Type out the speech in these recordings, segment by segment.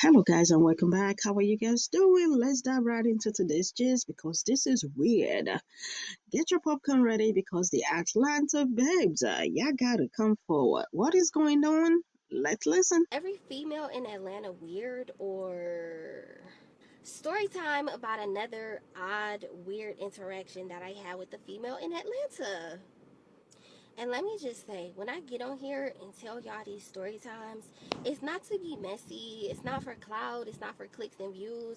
Hello, guys, and welcome back. How are you guys doing? Let's dive right into today's gist because this is weird. Get your popcorn ready because the Atlanta babes, y'all gotta come forward. What is going on? Let's listen. Every female in Atlanta weird or story time about another odd weird interaction that I had with a female in Atlanta. And let me just say, when I get on here and tell y'all these story times, it's not to be messy, it's not for clout, it's not for clicks and views.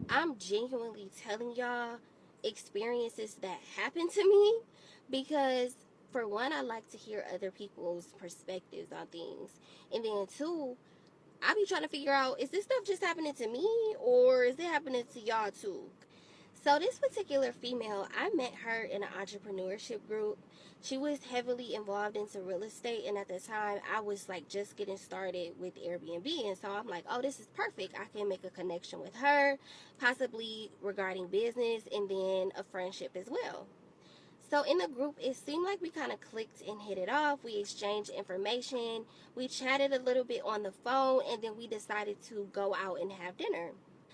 I'm genuinely telling y'all experiences that happened to me because for one, I like to hear other people's perspectives on things. And then two, I be trying to figure out, is this stuff just happening to me or is it happening to y'all too? So this particular female, I met her in an entrepreneurship group. She was heavily involved into real estate, and at the time I was like just getting started with Airbnb, and so I'm like, oh, this is perfect. I can make a connection with her, possibly regarding business and then a friendship as well. So in the group, it seemed like we kind of clicked and hit it off. We exchanged information. We chatted a little bit on the phone, and then we decided to go out and have dinner.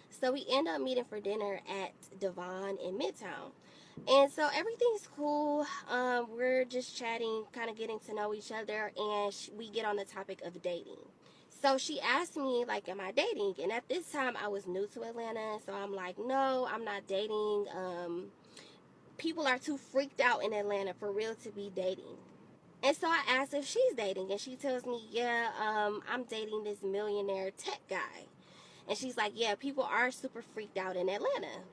So we end up meeting for dinner at Devon in Midtown. And so everything's cool. We're just chatting, kind of getting to know each other, and we get on the topic of dating. So she asked me, like, am I dating? And at this time, I was new to Atlanta, so I'm like, no, I'm not dating. People are too freaked out in Atlanta for real to be dating. And so I asked if she's dating, and she tells me, yeah, I'm dating this millionaire tech guy. And she's like, yeah, people are super freaked out in Atlanta.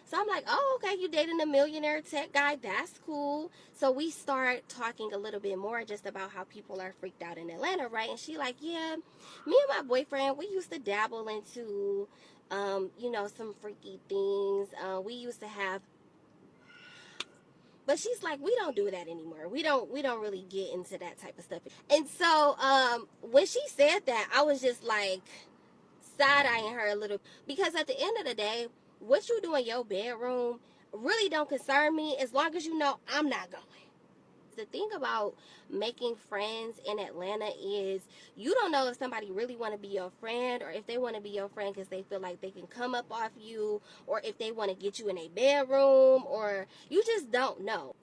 So I'm like, oh, okay, you dating a millionaire tech guy. That's cool. So we start talking a little bit more just about how people are freaked out in Atlanta, right? And she like, yeah, me and my boyfriend, we used to dabble into, some freaky things. We used to have, but she's like, we don't do that anymore. We don't really get into that type of stuff. And so when she said that, I was just like side eyeing her a little because at the end of the day, what you do in your bedroom really don't concern me as long as you know I'm not going. The thing about making friends in Atlanta is you don't know if somebody really want to be your friend or if they want to be your friend because they feel like they can come up off you or if they want to get you in a bedroom or you just don't know.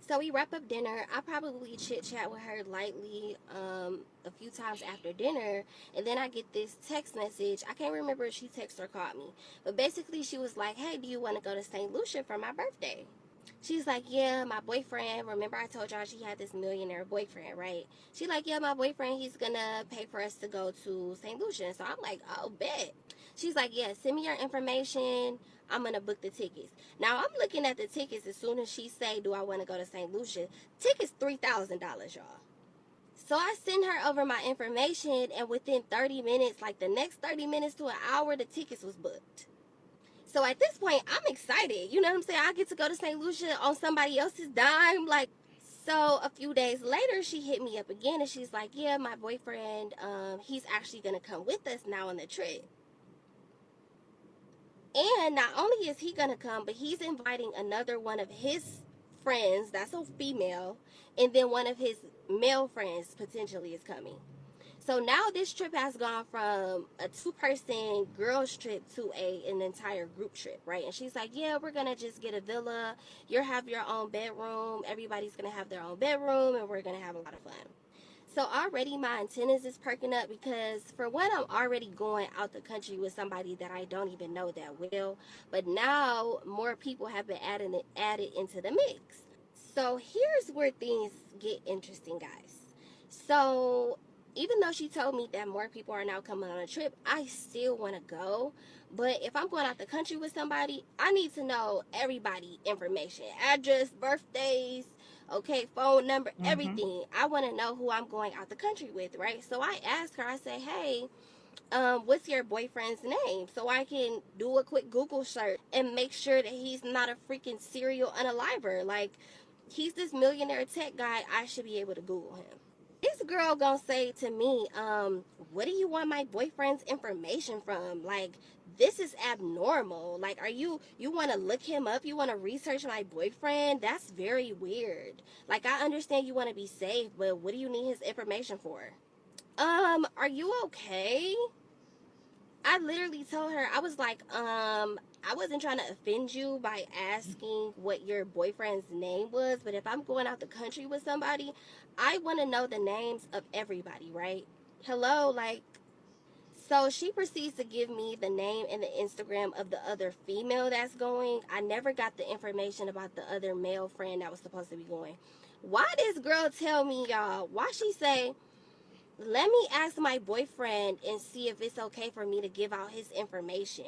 So we wrap up dinner. I probably chit chat with her lightly a few times after dinner, and then I get this text message. I can't remember if she texted or called me, but basically she was like, "Hey, do you want to go to St. Lucia for my birthday?" She's like, yeah, my boyfriend. Remember, I told y'all she had this millionaire boyfriend, right? She like, yeah, my boyfriend. He's gonna pay for us to go to St. Lucia. So I'm like, oh, bet. She's like, yeah, send me your information. I'm gonna book the tickets. Now I'm looking at the tickets as soon as she say, do I want to go to St. Lucia? Tickets $3,000, y'all. So I send her over my information, and within 30 minutes, like the next 30 minutes to an hour, the tickets was booked. So at this point, I'm excited. You know what I'm saying? I get to go to St. Lucia on somebody else's dime. So a few days later, she hit me up again and she's like, yeah, my boyfriend, he's actually going to come with us now on the trip. And not only is he going to come, but he's inviting another one of his friends, that's a female, and then one of his male friends potentially is coming. So now this trip has gone from a two-person girls trip to an entire group trip, right? And she's like, yeah, we're gonna just get a villa. You have your own bedroom. Everybody's gonna have their own bedroom, and we're gonna have a lot of fun. So already my antennas is perking up because for one, I'm already going out the country with somebody that I don't even know that well. But now more people have been added into the mix. So here's where things get interesting, guys. So even though she told me that more people are now coming on a trip, I still want to go. But if I'm going out the country with somebody, I need to know everybody information, address, birthdays, okay, phone number, Mm-hmm. everything. I want to know who I'm going out the country with, right? So I asked her, I say, hey, what's your boyfriend's name? So I can do a quick Google search and make sure that he's not a freaking serial unaliver. Like, he's this millionaire tech guy. I should be able to Google him. This girl gonna say to me, what do you want my boyfriend's information from? Like, this is abnormal. Like, you want to look him up? You want to research my boyfriend? That's very weird. Like, I understand you want to be safe, but what do you need his information for? Are you okay? I literally told her, I was like, I wasn't trying to offend you by asking what your boyfriend's name was, but if I'm going out the country with somebody, I want to know the names of everybody, right? Hello, like, so she proceeds to give me the name and the Instagram of the other female that's going. I never got the information about the other male friend that was supposed to be going. Why this girl tell me, y'all? Why she say, let me ask my boyfriend and see if it's okay for me to give out his information?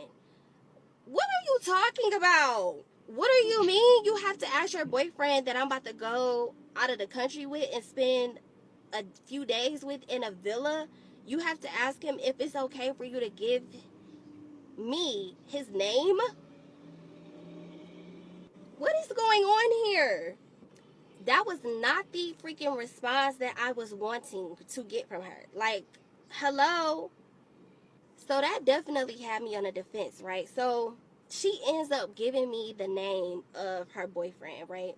What are you talking about? What do you mean you have to ask your boyfriend that I'm about to go out of the country with and spend a few days with in a villa? You have to ask him if it's okay for you to give me his name? What is going on here? That was not the freaking response that I was wanting to get from her. Like, hello? So that definitely had me on the defense, right? So she ends up giving me the name of her boyfriend, right?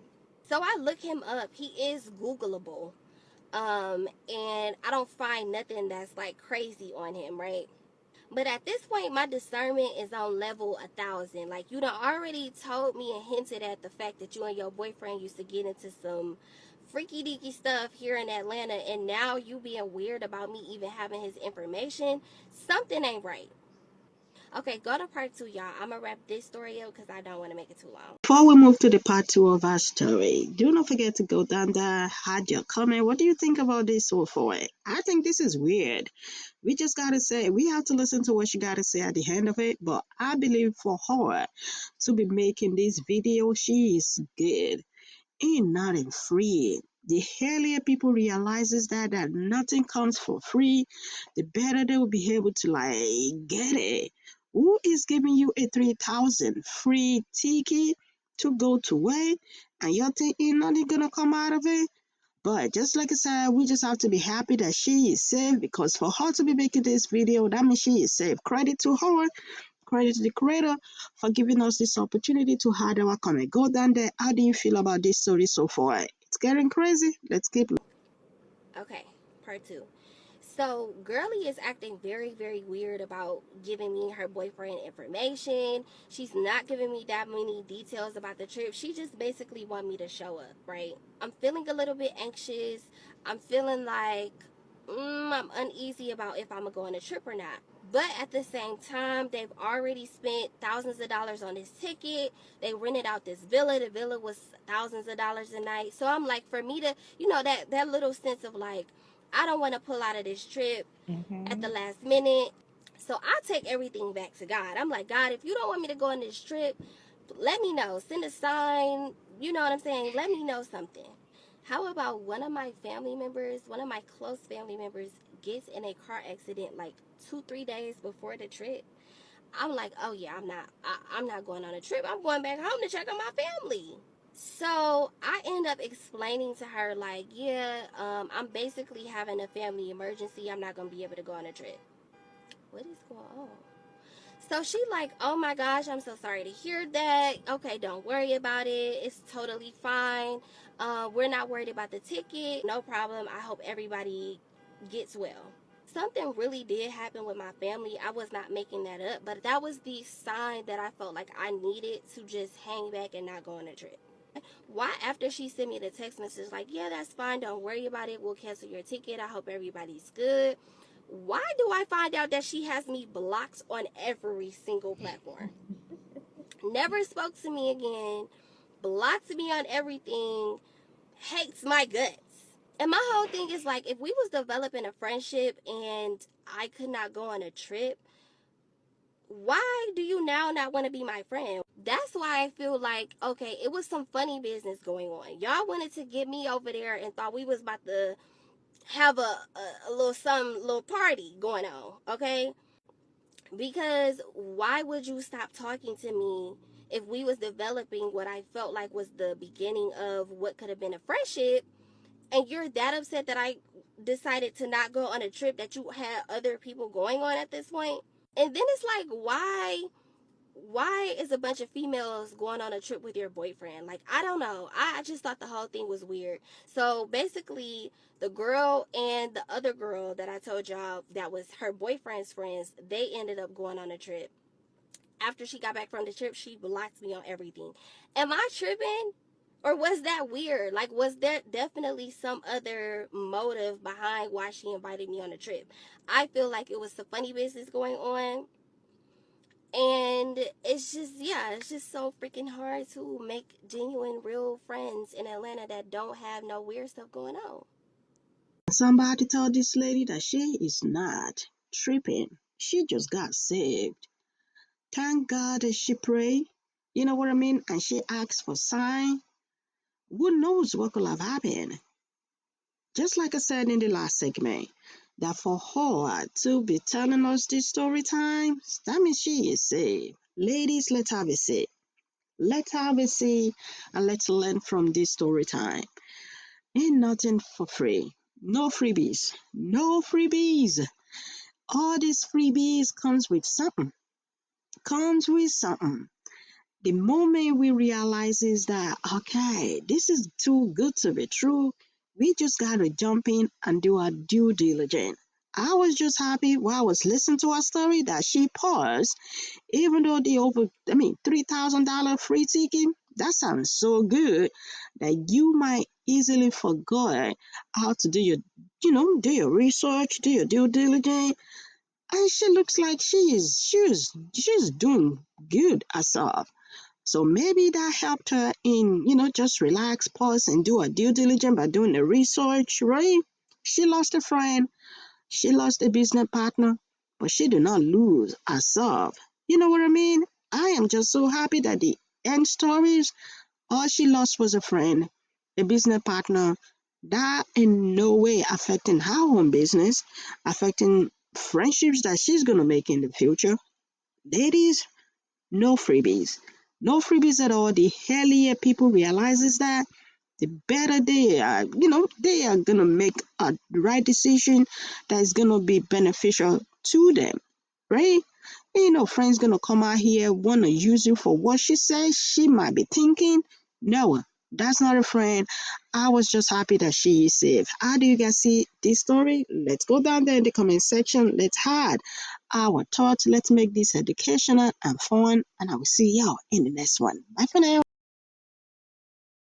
So I look him up. He is Googleable. And I don't find nothing that's like crazy on him, right? But at this point, my discernment is on level 1,000. Like, you done already told me and hinted at the fact that you and your boyfriend used to get into some freaky deaky stuff here in Atlanta, and now you being weird about me even having his information. Something ain't right. Okay, go to part two, y'all. I'm gonna wrap this story up because I don't want to make it too long. Before we move to the part two of our story, do not forget to go down there, add your comment. What do you think about this so far? I think this is weird. We just gotta say, we have to listen to what she gotta say at the end of it. But I believe for her to be making this video, she is good. Ain't nothing free. The earlier people realizes that nothing comes for free, the better they will be able to like get it. Who is giving you a 3,000 free ticket to go to wait and you're thinking nothing gonna come out of it? But just like I said, we just have to be happy that she is safe because for her to be making this video, that means she is safe. Credit to her. Credit to the creator for giving us this opportunity to add our comment. Go down there. How do you feel about this story so far? It's getting crazy. Let's keep. Okay, part two. So, Girly is acting very, very weird about giving me her boyfriend information. She's not giving me that many details about the trip. She just basically want me to show up, right? I'm feeling a little bit anxious. I'm feeling like I'm uneasy about if I'm gonna go on a trip or not. But at the same time, they've already spent thousands of dollars on this ticket. They rented out this villa. The villa was thousands of dollars a night. So I'm like, for me to, that little sense of like, I don't want to pull out of this trip at the Mm-hmm. last minute. So I take everything back to God. I'm like, God, if you don't want me to go on this trip, let me know. Send a sign. You know what I'm saying? Let me know something. How about one of my family members, one of my close family members, gets in a car accident like 2, 3 days before the trip? I'm like, oh yeah, I'm not going on a trip. I'm going back home to check on my family. So I end up explaining to her, like, yeah, I'm basically having a family emergency. I'm not gonna be able to go on a trip. What is going on? So she like, oh my gosh, I'm so sorry to hear that. Okay, don't worry about it. It's totally fine. We're not worried about the ticket. No problem. I hope everybody gets well. Something really did happen with my family. I was not making that up, but that was the sign that I felt like I needed to just hang back and not go on a trip. Why, after she sent me the text message, like, yeah, that's fine. Don't worry about it. We'll cancel your ticket. I hope everybody's good. Why do I find out that she has me blocked on every single platform? Never spoke to me again. Blocked me on everything. Hates my guts. And my whole thing is like, if we was developing a friendship and I could not go on a trip, why do you now not want to be my friend? That's why I feel like, okay, it was some funny business going on. Y'all wanted to get me over there and thought we was about to have a little some little party going on, okay? Because why would you stop talking to me if we was developing what I felt like was the beginning of what could have been a friendship, and you're that upset that I decided to not go on a trip that you had other people going on at this point? And then it's like, why why is a bunch of females going on a trip with your boyfriend? Like, I don't know. I just thought the whole thing was weird. So basically, the girl and the other girl that I told y'all that was her boyfriend's friends, they ended up going on a trip. After she got back from the trip, she blocked me on everything. Am I tripping? Or was that weird? Like, was there definitely some other motive behind why she invited me on a trip? I feel like it was some funny business going on, and it's just, yeah, it's just so freaking hard to make genuine real friends in Atlanta that don't have no weird stuff going on. Somebody told this lady that she is not tripping. She just got saved. Thank God that she prayed. You know what I mean? And she asked for sign. Who knows what could have happened? Just like I said in the last segment, that for her to be telling us this story time, that means she is saved. Ladies, let's have a say. Let's have a say and let's learn from this story time. Ain't nothing for free. No freebies. No freebies. All these freebies comes with something. Comes with something. The moment we realize is that, okay, this is too good to be true, we just gotta jump in and do our due diligence. I was just happy while I was listening to her story that she paused, even though the $3,000 free ticket, that sounds so good that you might easily forget how to do your research, do your due diligence. And she looks like she's doing good herself. So maybe that helped her in, just relax, pause, and do her due diligence by doing the research, right? She lost a friend, she lost a business partner, but she did not lose herself. You know what I mean? I am just so happy that the end stories, all she lost was a friend, a business partner. That in no way affecting her own business, affecting friendships that she's gonna make in the future. Ladies, no freebies. No freebies at all. The earlier people realizes that, the better they are, they are gonna make a right decision that is gonna be beneficial to them, right? Friends gonna come out here wanna use you for what she says. She might be thinking, no, that's not a friend. I was just happy that she is safe. How do you guys see this story? Let's go down there in the comment section. Let's add our thoughts. Let's make this educational and fun. And I will see y'all in the next one. Bye for now.